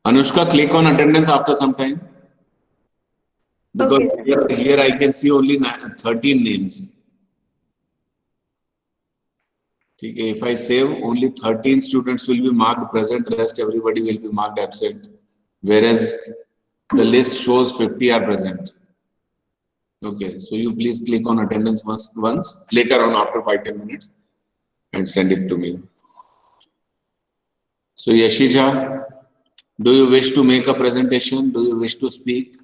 Anushka, click on attendance after some time. Because Okay, sir. here I can see only 13 names. Okay, if I save, only 13 students will be marked present, rest everybody will be marked absent. Whereas the list shows 50 are present. Okay, so you please click on attendance once later on after 5-10 minutes and send it to me. So Yashija, do you wish to make a presentation? Do you wish to speak?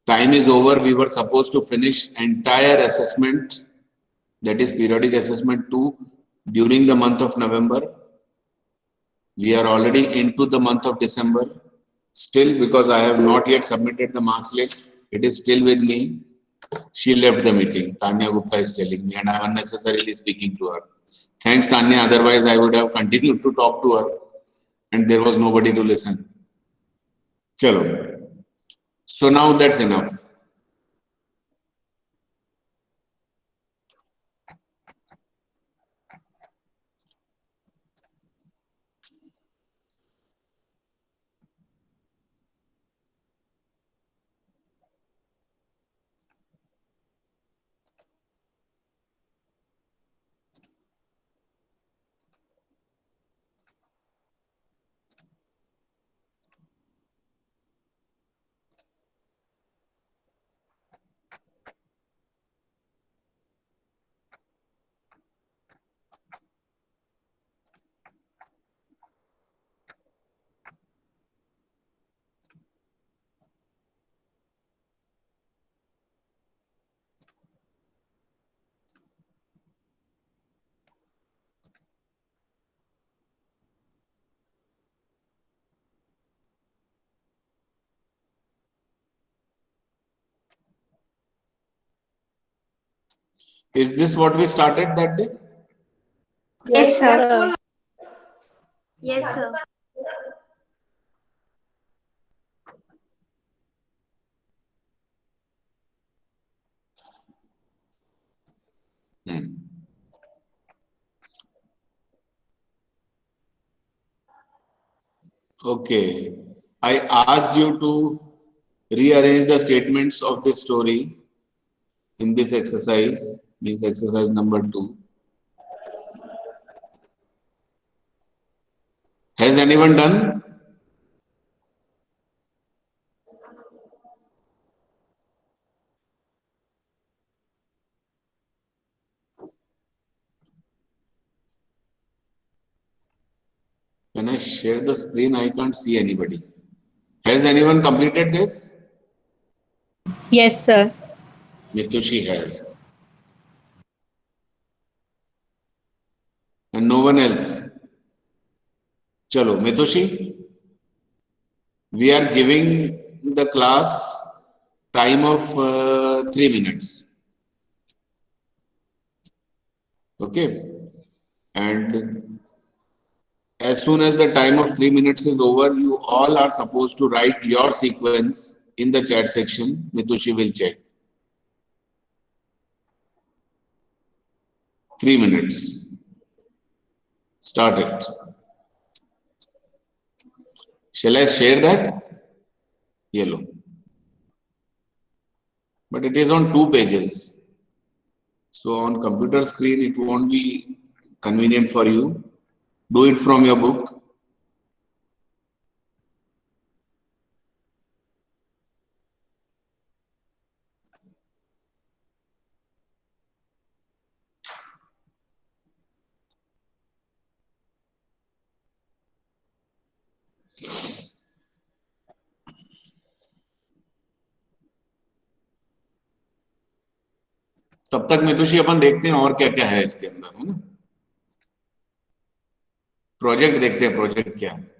Time is over. We were supposed to finish entire assessment, that is periodic assessment 2, during the month of November. We are already into the month of December. Still, because I have not yet submitted the marks list, it is still with me. She left the meeting. Tanya Gupta is telling me, and I am unnecessarily speaking to her. Thanks, Tanya. Otherwise, I would have continued to talk to her, and there was nobody to listen. Chalo. So now that's enough. Is this what we started that day? Yes, sir. Yes, sir. Okay. I asked you to rearrange the statements of this story in this exercise, means exercise number 2. Has anyone done? When I share the screen, I can't see anybody. Has anyone completed this? Yes, sir. Mitushi has. And no one else. Chalo, Mitushi, we are giving the class time of 3 minutes. Okay. And as soon as the time of 3 minutes is over, you all are supposed to write your sequence in the chat section. Mitushi will check. 3 minutes. Start it. Shall I share that? Yellow. But it is on 2 pages. So on computer screen, it won't be convenient for you. Do it from your book. तब तक मितुषी अपन देखते हैं और क्या क्या है इसके अंदर, है ना? प्रोजेक्ट देखते हैं, प्रोजेक्ट क्या है.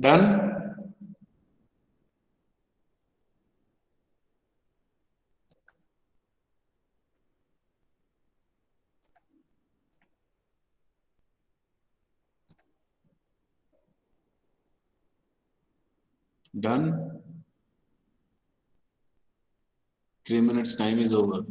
Done? Done? 3 minutes time is over.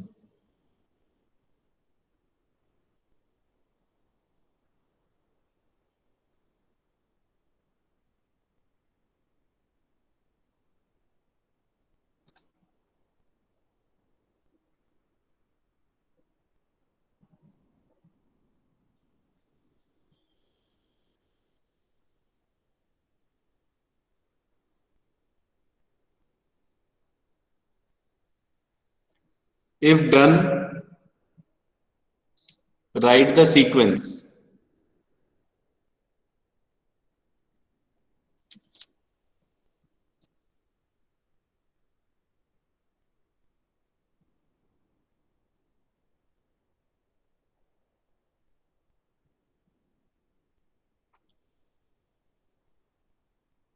If done, write the sequence.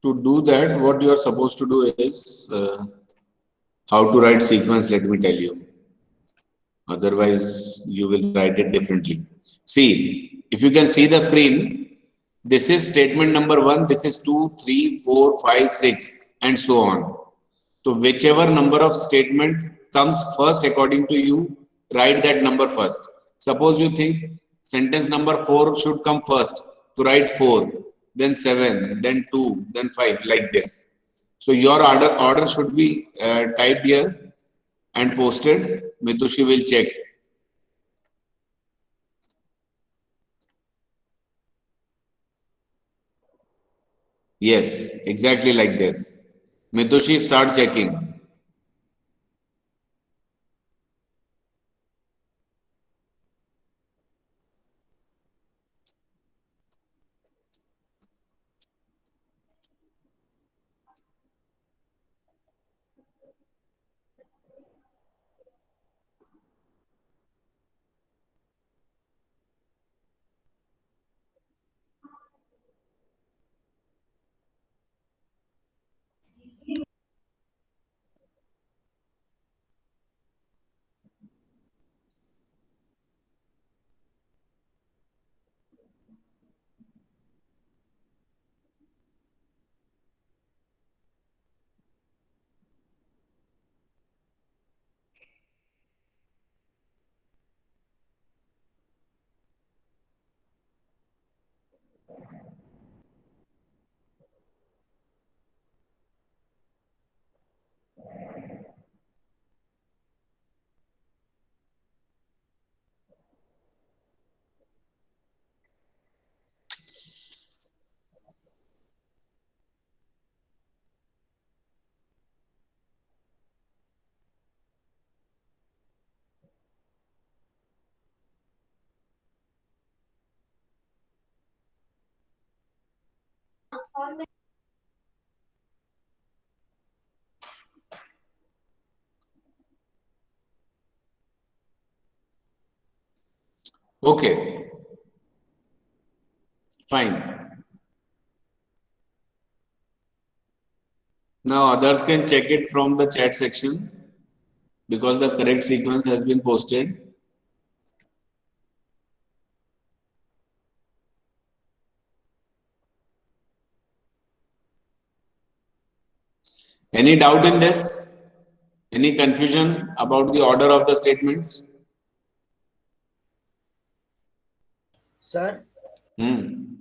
To do that, what you are supposed to do is how to write sequence, let me tell you. Otherwise, you will write it differently. See, if you can see the screen, this is statement number 1, this is 2, 3, 4, 5, 6, and so on. So whichever number of statement comes first according to you, write that number first. Suppose you think sentence number 4 should come first, to write 4, then 7, then 2, then 5, like this. So your order should be typed here and posted. Mitushi will check. Yes, exactly like this. Mitushi, start checking. Okay, fine. Now others can check it from the chat section because the correct sequence has been posted. Any doubt in this? Any confusion about the order of the statements? Sir, Hmm.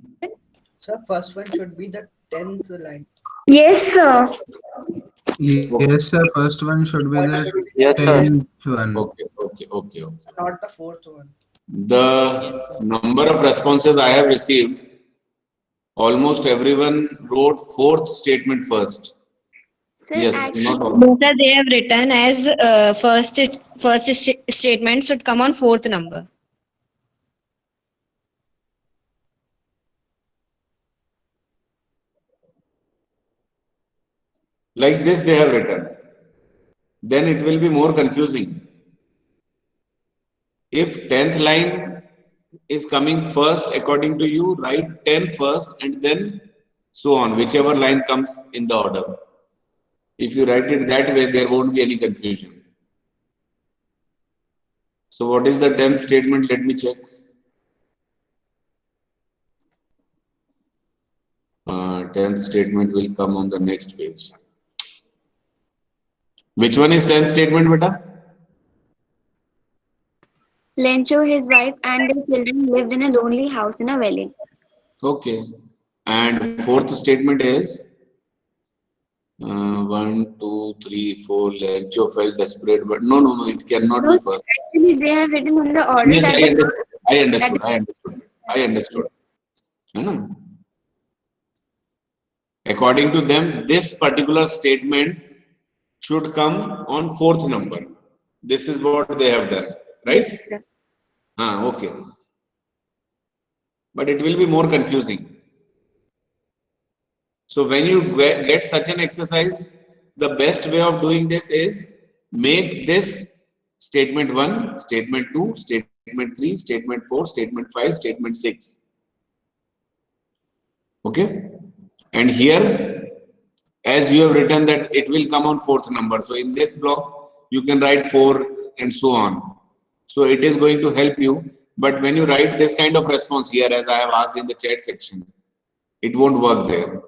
sir, first one should be the 10th line. Yes, sir. Yes, sir. First one should be What the should be Yes, sir. 10th one. Okay. not the fourth one? The number of responses I have received, almost everyone wrote fourth statement first. Sir, Yes, not all. No, sir, they have written as first statement should come on fourth number. Like this they have written. Then it will be more confusing. If 10th line is coming first according to you, write 10 first and then so on, whichever line comes in the order. If you write it that way, there won't be any confusion. So what is the 10th statement? Let me check. 10th statement will come on the next page. Which one is 10th statement, beta? Lencho, his wife, and their children lived in a lonely house in a valley. Okay. And fourth statement is 1, 2, 3, 4. Lencho felt desperate, but no, it cannot be No, first. actually, they have written on the order Yes, that I that understood. है ना? According to them, this particular statement should come on fourth number. This is what they have done, right? Yes, sir. Okay. But it will be more confusing. So when you get such an exercise, the best way of doing this is make this statement 1, statement 2, statement 3, statement 4, statement 5, statement 6. Okay? And here, as you have written that it will come on fourth number. So in this block, you can write 4 and so on. So it is going to help you. But when you write this kind of response here, as I have asked in the chat section, it won't work there.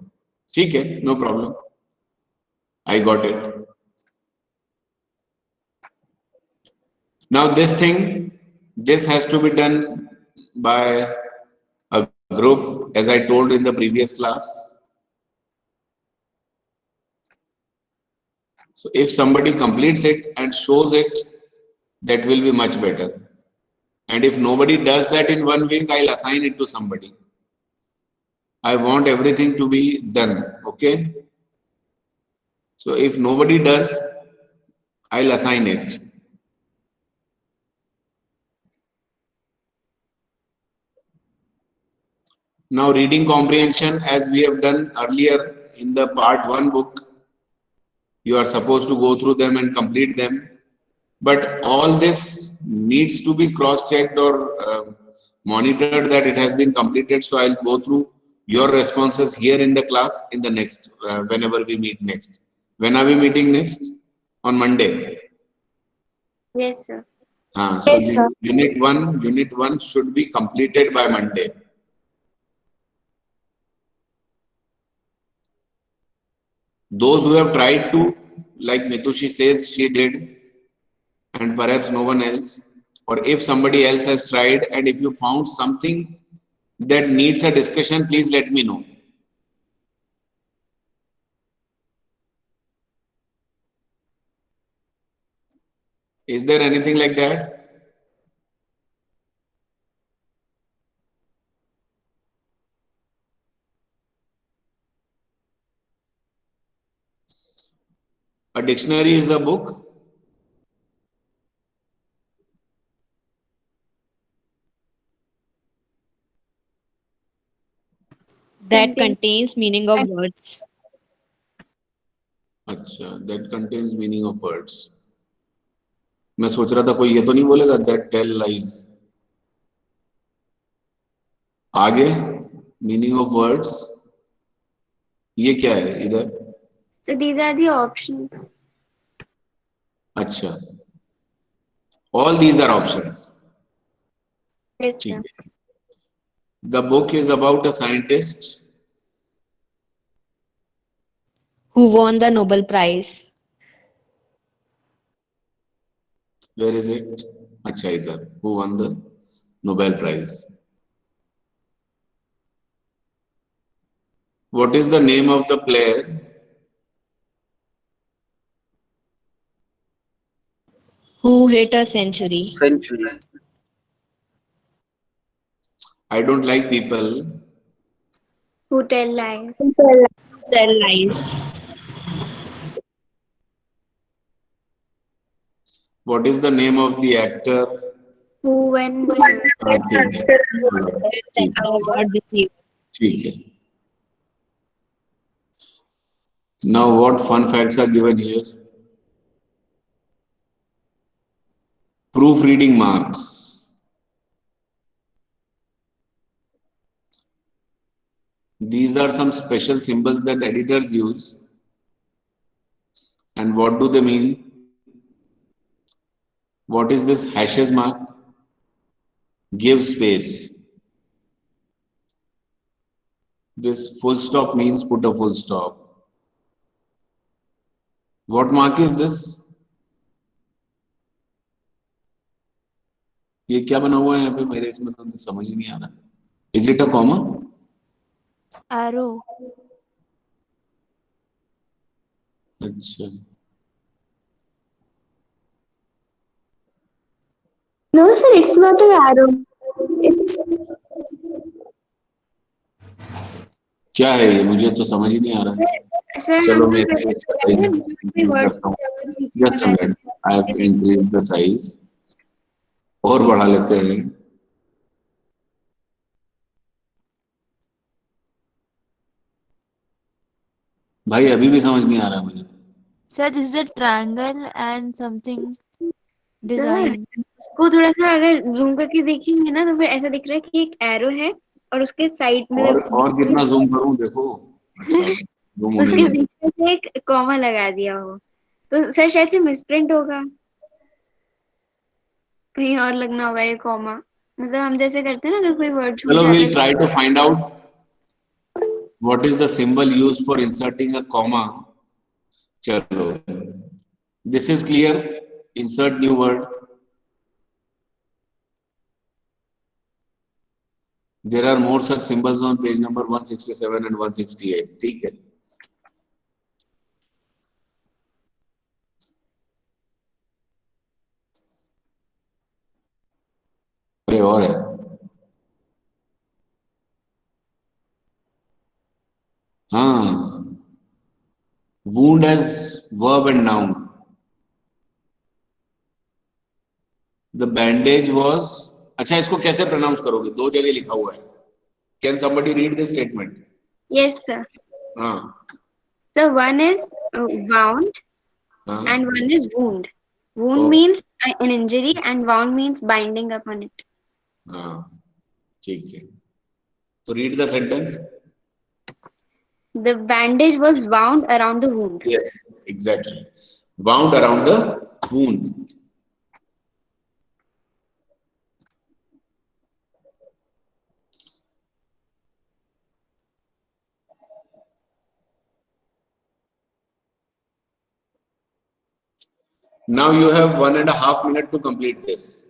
Okay, no problem. I got it. Now this has to be done by a group, as I told in the previous class. So if somebody completes it and shows it, that will be much better. And if nobody does that in 1 week, I'll assign it to somebody. I want everything to be done. Okay. So if nobody does, I'll assign it. Now reading comprehension, as we have done earlier in the part 1 book, you are supposed to go through them and complete them. But all this needs to be cross-checked or monitored that it has been completed. So I'll go through your responses here in the class in the next, whenever we meet next. When are we meeting next? On Monday. Yes, sir. So unit one should be completed by Monday. Those who have tried to, like Mitushi says she did, and perhaps no one else, or if somebody else has tried, and if you found something that needs a discussion, please let me know. Is there anything like that? A dictionary is a book. That contains meaning of words. अच्छा, that contains meaning of words. मैं सोच रहा था कोई ये तो नहीं बोलेगा that tell lies. आगे meaning of words. ये क्या है इधर? So these are the options. अच्छा. All these are options. Yes, sir. The book is about a scientist Who won the Nobel Prize? Where is it? अच्छा इधर. Who won the Nobel Prize? What is the name of the player Who hit a century? I don't like people. Who tell lies? Tell lies. What is the name of the actor? Who when ठीक है. ठीक है. Award this year. ठीक है. Now what fun facts are given here? Proofreading marks. These are some special symbols that editors use. And what do they mean? What is this hashes mark? Give space. This full stop means put a full stop. What mark is this? ये क्या बना हुआ है यहाँ पे मेरे इसमें तो समझ ही नहीं आ रहा. Is it a comma? Arrow. अच्छा. No, sir, it's not an arrow. It's क्या है ये मुझे तो समझ ही नहीं आ रहा है. sir, चलो हम मैं तो इसका size कोई word करता हूँ. Just a minute. I have increased the size. और बढ़ा लेते हैं. भाई अभी भी समझ नहीं आ रहा है मुझे. Sir, this is a triangle and something design. उसको थोड़ा सा अगर जूम करके देखेंगे ना तो फिर ऐसा दिख रहा है कि एक एरो है और उसके साइड में और कितना जूम करूं देखो. अच्छा जूम होने उसके लगा. बीच में से एक कॉमा लगा दिया हो तो सर शायद से मिसप्रिंट होगा. कहीं और लगना होगा ये कॉमा. मतलब हम जैसे करते हैं ना अगर कोई वर्ड छूट चलो जाता we'll है. try to find out what is the symbol used for inserting a comma. चलो. This is clear. Insert new word. There are more such symbols on page number 167 and 168. ठीक है. अरे और है. हाँ. Wound as verb and noun. The bandage was. अच्छा इसको कैसे pronounce करोगे? दो जगह लिखा हुआ है. Can somebody read this statement? Yes, sir. हाँ. So one is wound हाँ. and one is wound. Wound Oh. means an injury and wound means binding upon it. हाँ. ठीक है. तो read the sentence. The bandage was wound around the wound. Yes, exactly. Wound around the wound. Now you have 1.5 minutes to complete this.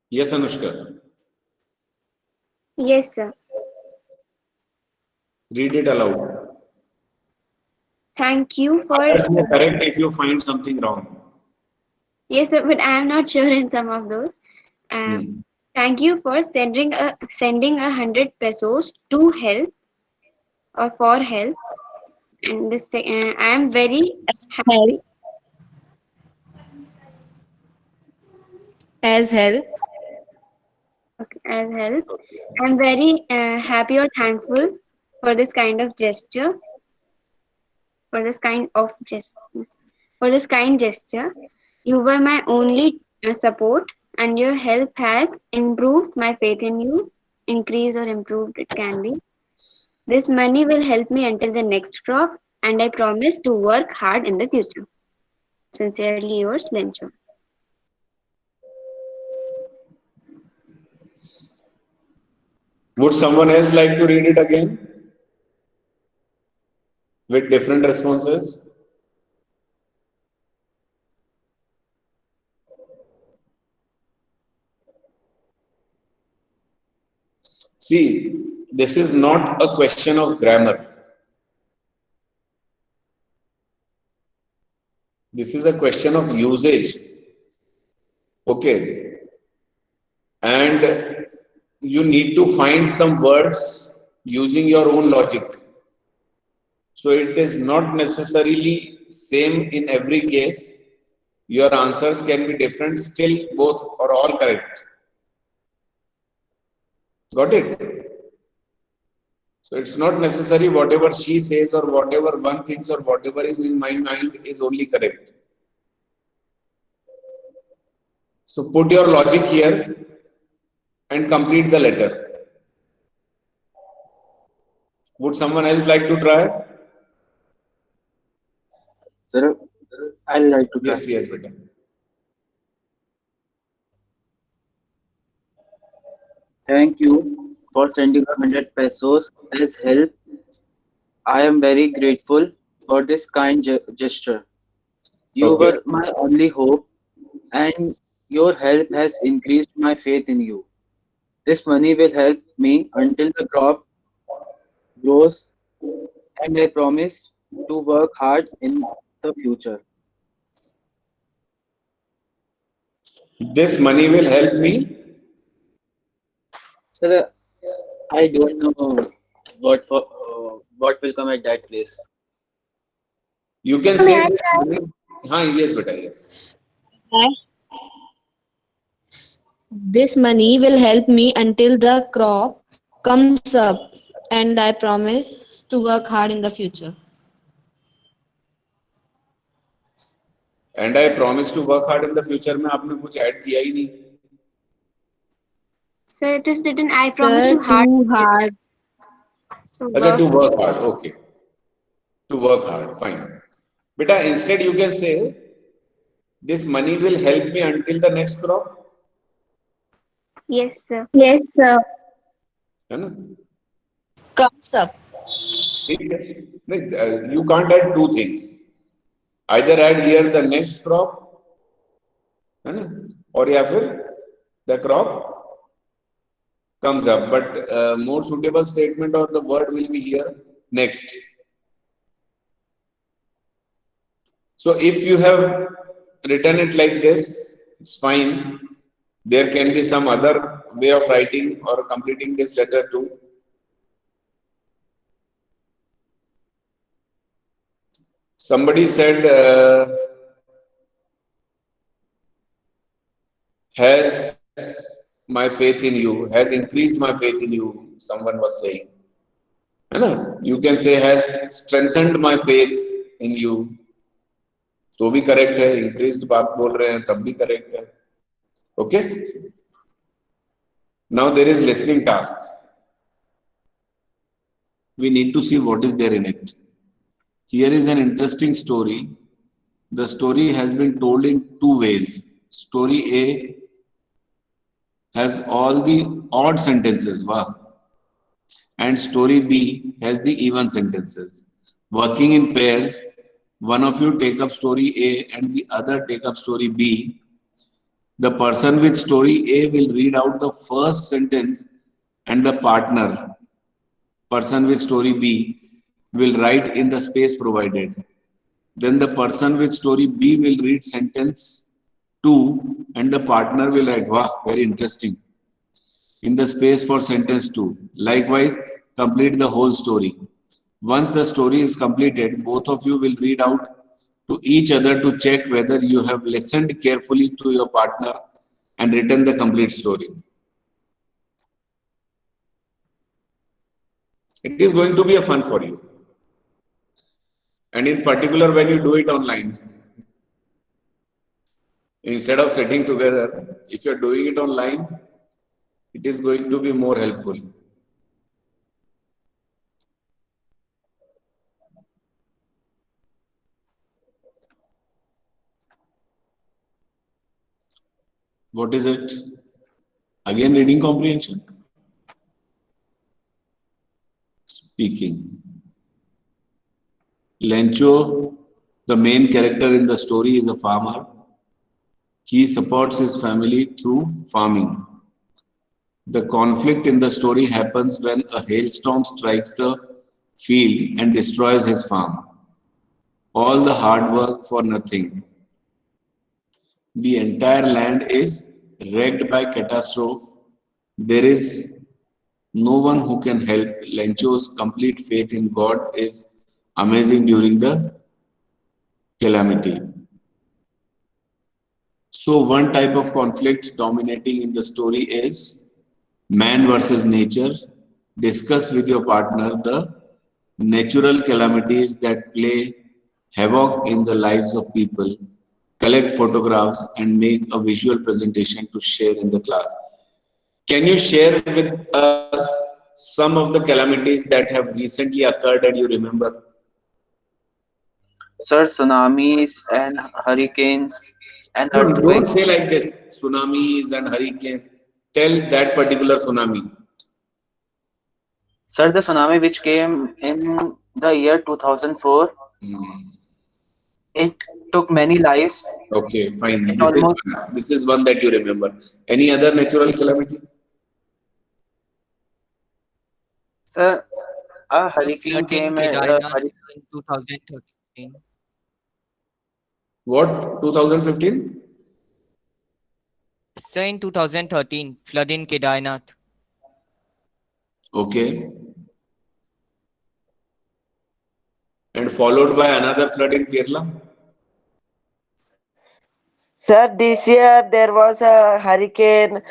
Yes, Anushka. Yes, sir. Read it aloud. Thank you for. Others may correct if you find something wrong. Yes, sir, but I am not sure in some of those. Hmm. Thank you for sending 100 pesos to help or for help. And this I am very Help. happy. As help. Okay, as help. I am very happy or thankful for this kind of gesture. For this kind of gesture. For this kind gesture. You were my only support, and your help has improved my faith in you. Increase or improved it can be. This money will help me until the next crop, and I promise to work hard in the future. Sincerely yours, Lencho. Would someone else like to read it again with different responses? See, this is not a question of grammar. This is a question of usage. Okay. And you need to find some words using your own logic. So it is not necessarily same in every case. Your answers can be different, still both are all correct. Got it? So it's not necessary whatever she says or whatever one thinks or whatever is in my mind is only correct. So put your logic here and complete the letter. Would someone else like to try? Sir, I'd like to try. Yes, yes, beta. Thank you for sending 100 pesos as help. I am very grateful for this kind gesture. You Okay. were my only hope, and your help has increased my faith in you. This money will help me until the crop grows, and I promise to work hard in the future. This money will help me. Sir, I don't know what will come at that place. You can say this money. Yes, beta, yes. This money will help me until the crop comes up, and I promise to work hard in the future. And I promise to work hard in the future में आपने कुछ add किया ही नहीं. So it is written, I promise Sir, to hard too hard. to अच्छा, work. to work hard. Okay. To work hard. Fine. Beta, instead you can say this money will help me until the next crop. Yes, sir. Yes, sir. है ना? Comes up. ठीक है. नहीं, you can't add two things. Either add here the next crop, है ना? और या फिर the crop comes up. But more suitable statement or the word will be here next. So if you have written it like this, it's fine. There can be some other way of writing or completing this letter too. Somebody said, has my faith in you, has increased my faith in you, someone was saying. है ना? You can say has strengthened my faith in you. तो भी correct है. Increased बात बोल रहे हैं तब भी करेक्ट है. Okay. Now there is listening task. We need to see what is there in it. Here is an interesting story. The story has been told in two ways. Story A has all the odd sentences. Wow. And story B has the even sentences. Working in pairs, one of you take up story A and the other take up story B. The person with story A will read out the first sentence and the person with story B, will write in the space provided. Then the person with story B will read sentence 2 and the partner will write, wow, very interesting, in the space for sentence 2. Likewise, complete the whole story. Once the story is completed, both of you will read out to each other to check whether you have listened carefully to your partner and written the complete story. It is going to be a fun for you. And in particular, when you do it online, instead of sitting together, if you're doing it online, it is going to be more helpful. What is it? Again, reading comprehension. Speaking. Lencho, the main character in the story, is a farmer. He supports his family through farming. The conflict in the story happens when a hailstorm strikes the field and destroys his farm. All the hard work for nothing. The entire land is wrecked by catastrophe. There is no one who can help. Lencho's complete faith in God is amazing during the calamity. So one type of conflict dominating in the story is man versus nature. Discuss with your partner the natural calamities that play havoc in the lives of people. Collect photographs and make a visual presentation to share in the class. Can you share with us some of the calamities that have recently occurred and you remember? Sir, tsunamis and hurricanes and No, don't say earthquakes. like this, tsunamis and hurricanes. Tell that particular tsunami. Sir, the tsunami which came in the year 2004, it took many lives. Okay, fine. It almost, This is one that you remember. Any other natural calamity? sir, a The hurricane flood in came. Kedarnath in 2013. What? 2015? So in 2013, flood in Kedarnath. Okay. And followed by another flood in Kerala? Sir, this year there was a hurricane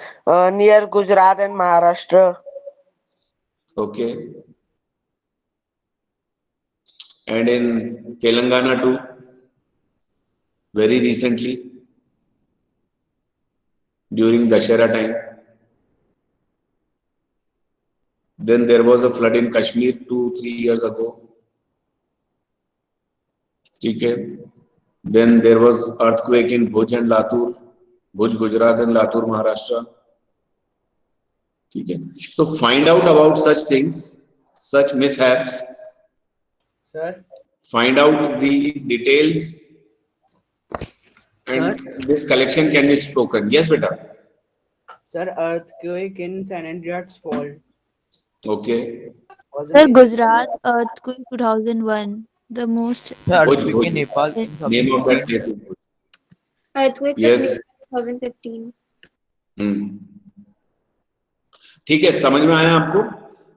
near Gujarat and Maharashtra. Okay. And in Telangana too? Very recently? During Dashera time? Then there was a flood in Kashmir 2-3 years ago. Okay. Then there was earthquake in Bhuj and Latur, Bhuj, Gujarat and Latur, Maharashtra. Okay. So find out about such things, such mishaps. Sir, Find out the details, and this collection can be spoken. Yes, beta. sir, earthquake in San Andreas Fault. Okay. Sir, Wasn't it? Gujarat earthquake 2001, the most The Bhuj, earthquake in Bhuj. Nepal in Name of that 2015. place is Bhuj. Earthquakes of Yes. 2015. ठीक है, समझ में आया आपको?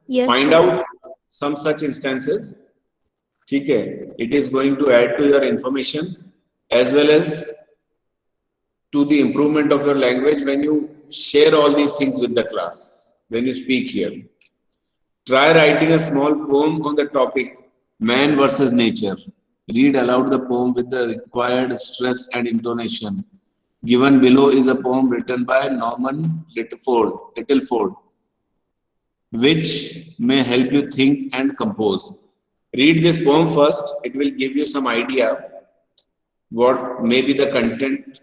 yes Find sir. out some such instances. ठीक है, it is going to add to your information as well as to the improvement of your language when you share all these things with the class, when you speak here. Try writing a small poem on the topic man versus nature. Read aloud the poem with the required stress and intonation. Given below is a poem written by Norman Littleford, which may help you think and compose. Read this poem first. It will give you some idea what may be the content,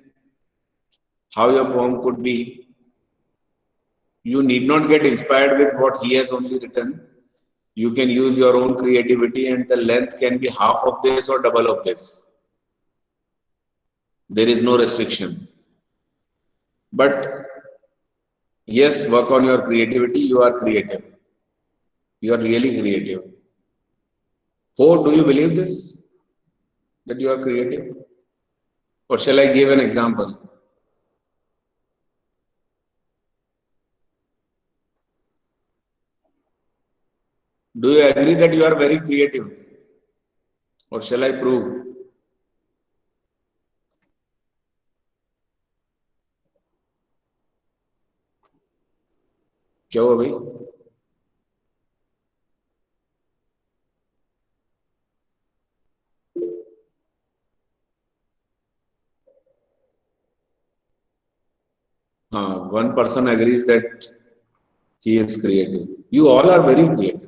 how your poem could be. You need not get inspired with what he has only written. You can use your own creativity, and the length can be half of this or double of this. There is no restriction. But yes, work on your creativity. You are creative. You are really creative. Oh, do you believe this? That you are creative? Or shall I give an example? Do you agree that you are very creative? Or shall I prove? क्या हुआ भाई? One person agrees that he is creative. You all are very creative.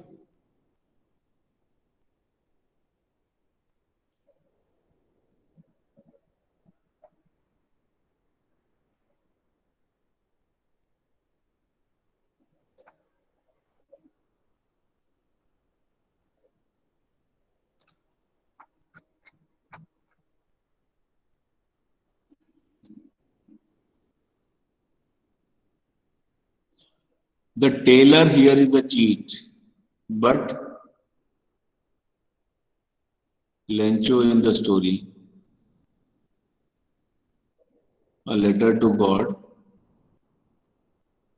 The tailor here is a cheat, but Lencho in the story, a letter to God,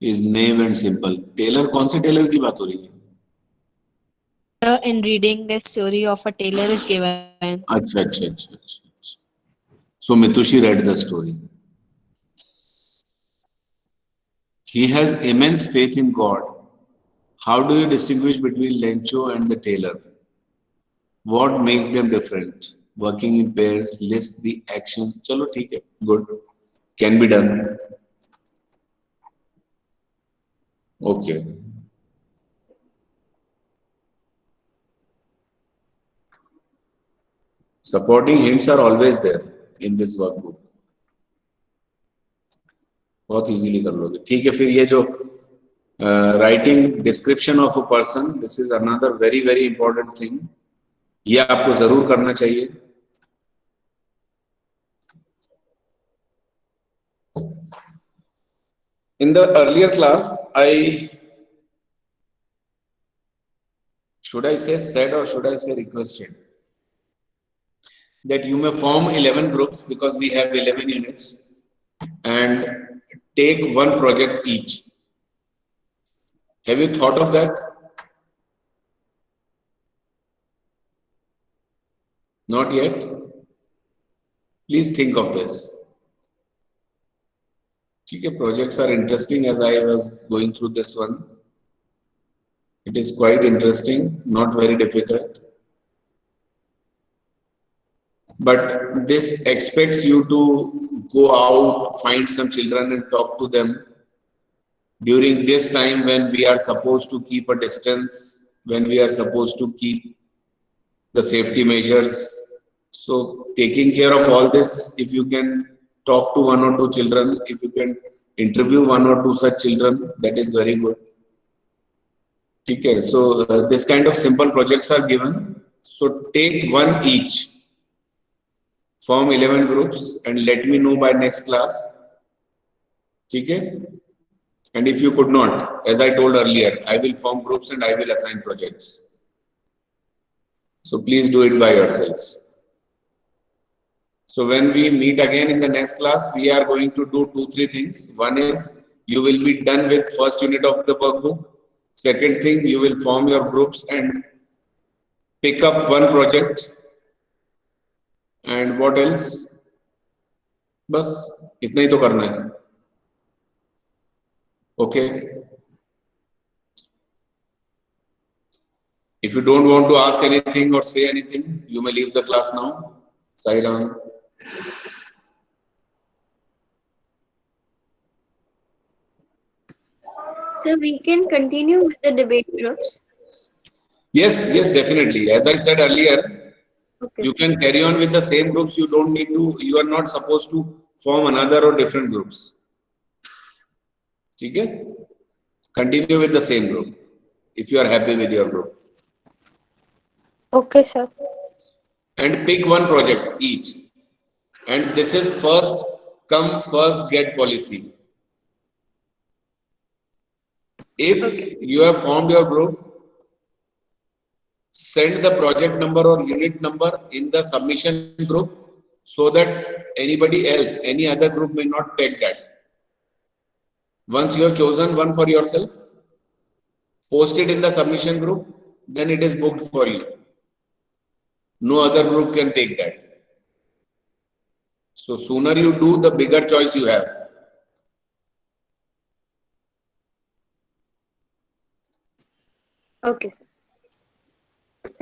is naive and simple. Tailor कौन से tailor की बात हो रही है? In reading the story of a tailor is given. अच्छा. So Mitushi read the story. He has immense faith in God. How do you distinguish between Lencho and the tailor? What makes them different? Working in pairs, list the actions. चलो ठीक है, good. Can be done. Okay. Supporting hints are always there in this workbook. बहुत easily कर लोगे. ठीक है, फिर ये जो writing description of a person, this is another very important thing. ये आपको जरूर करना चाहिए. In the earlier class, should I say said or should I say requested that you may form 11 groups because we have 11 units and take one project each. Have you thought of that? Not yet? Please think of this. Okay, projects are interesting as I was going through this one. It is quite interesting, not very difficult. But this expects you to go out, find some children and talk to them during this time when we are supposed to keep a distance, when we are supposed to keep the safety measures. So taking care of all this, if you can talk to one or two children, if you can interview one or two such children, that is very good. Okay, so this kind of simple projects are given. So take one each, form 11 groups and let me know by next class. Okay? And if you could not, as I told earlier, I will form groups and I will assign projects. So please do it by yourselves. So when we meet again in the next class, we are going to do 2-3 things. One is you will be done with first unit of the workbook. Second thing, you will form your groups and pick up one project. And what else? बस इतना ही तो करना है. Okay. If you don't want to ask anything or say anything, you may leave the class now. Sairam. So we can continue with the debate groups. Yes, definitely. As I said earlier, Okay. you can carry on with the same groups. You don't need to, you are not supposed to form another or different groups. Okay? Continue with the same group if you are happy with your group. Okay, sir. And pick one project each. And this is first come, first get policy. If you have formed your group, send the project number or unit number in the submission group so that anybody else, any other group may not take that. Once you have chosen one for yourself, post it in the submission group, then it is booked for you. No other group can take that. So sooner you do, the bigger choice you have. Okay, sir.